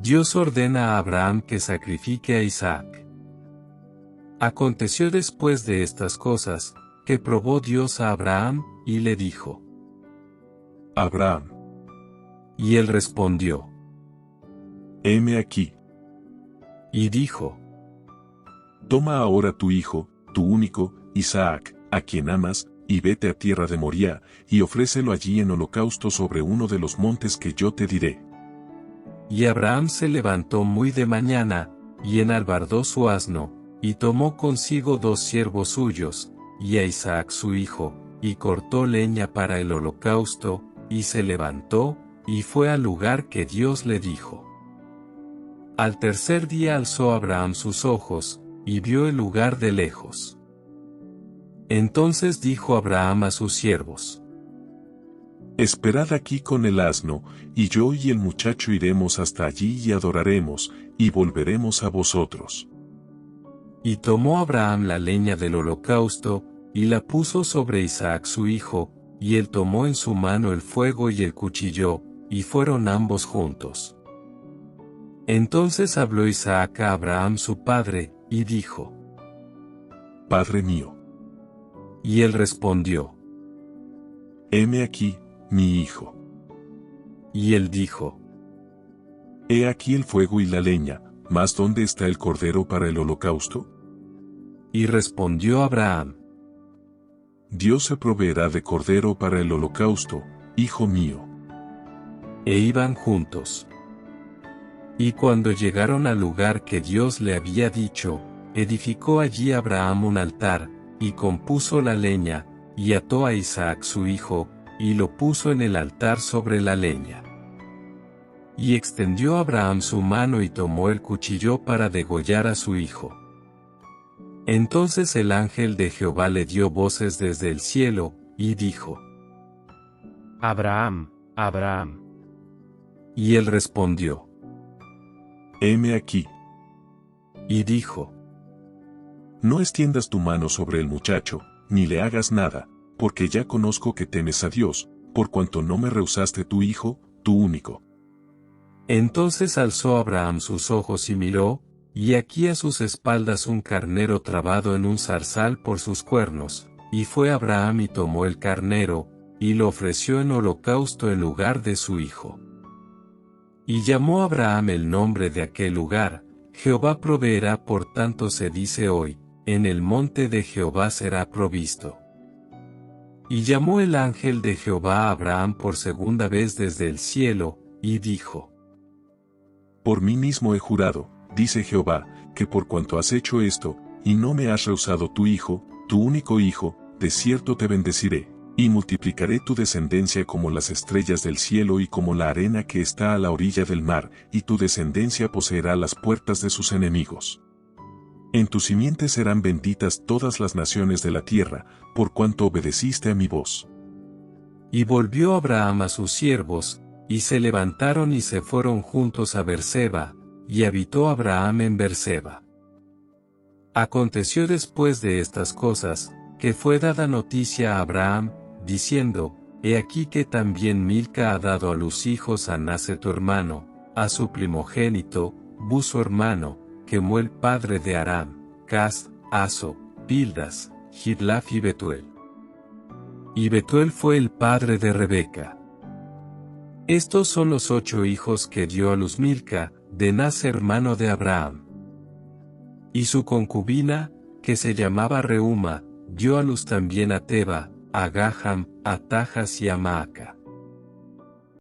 Dios ordena a Abraham que sacrifique a Isaac. Aconteció después de estas cosas, que probó Dios a Abraham, y le dijo: Abraham. Y él respondió: Heme aquí. Y dijo: Toma ahora tu hijo, tu único, Isaac, a quien amas, y vete a tierra de Moría, y ofrécelo allí en holocausto sobre uno de los montes que yo te diré. Y Abraham se levantó muy de mañana, y enalbardó su asno, y tomó consigo 2 siervos suyos, y a Isaac su hijo, y cortó leña para el holocausto, y se levantó, y fue al lugar que Dios le dijo. Al tercer día alzó Abraham sus ojos, y vio el lugar de lejos. Entonces dijo Abraham a sus siervos: Esperad aquí con el asno, y yo y el muchacho iremos hasta allí y adoraremos, y volveremos a vosotros. Y tomó Abraham la leña del holocausto, y la puso sobre Isaac su hijo, y él tomó en su mano el fuego y el cuchillo, y fueron ambos juntos. Entonces habló Isaac a Abraham su padre, y dijo: Padre mío. Y él respondió: Heme aquí, mi hijo. Y él dijo: He aquí el fuego y la leña, mas ¿dónde está el cordero para el holocausto? Y respondió Abraham: Dios se proveerá de cordero para el holocausto, hijo mío. E iban juntos. Y cuando llegaron al lugar que Dios le había dicho, edificó allí Abraham un altar, y compuso la leña, y ató a Isaac su hijo, y lo puso en el altar sobre la leña. Y extendió Abraham su mano y tomó el cuchillo para degollar a su hijo. Entonces el ángel de Jehová le dio voces desde el cielo, y dijo: Abraham, Abraham. Y él respondió: Heme aquí. Y dijo: No extiendas tu mano sobre el muchacho, ni le hagas nada, porque ya conozco que temes a Dios, por cuanto no me rehusaste tu hijo, tu único. Entonces alzó Abraham sus ojos y miró, y aquí a sus espaldas un carnero trabado en un zarzal por sus cuernos, y fue Abraham y tomó el carnero, y lo ofreció en holocausto en lugar de su hijo. Y llamó Abraham el nombre de aquel lugar: Jehová proveerá. Por tanto se dice hoy: en el monte de Jehová será provisto. Y llamó el ángel de Jehová a Abraham por segunda vez desde el cielo, y dijo: Por mí mismo he jurado, dice Jehová, que por cuanto has hecho esto, y no me has rehusado tu hijo, tu único hijo, de cierto te bendeciré, y multiplicaré tu descendencia como las estrellas del cielo y como la arena que está a la orilla del mar, y tu descendencia poseerá las puertas de sus enemigos. En tu simiente serán benditas todas las naciones de la tierra, por cuanto obedeciste a mi voz. Y volvió Abraham a sus siervos, y se levantaron y se fueron juntos a Berseba, y habitó Abraham en Berseba. Aconteció después de estas cosas, que fue dada noticia a Abraham, diciendo: He aquí que también Milca ha dado a luz hijos a Nase tu hermano, a su primogénito, Bu su hermano, Kemuel padre de Aram, Cas, Aso, Pildas, Jidlaf y Betuel. Y Betuel fue el padre de Rebeca. Estos son los 8 hijos que dio a luz Milca, de Nase hermano de Abraham. Y su concubina, que se llamaba Reuma, dio a luz también a Teba, a Gaham, a Tajas y a Maaca.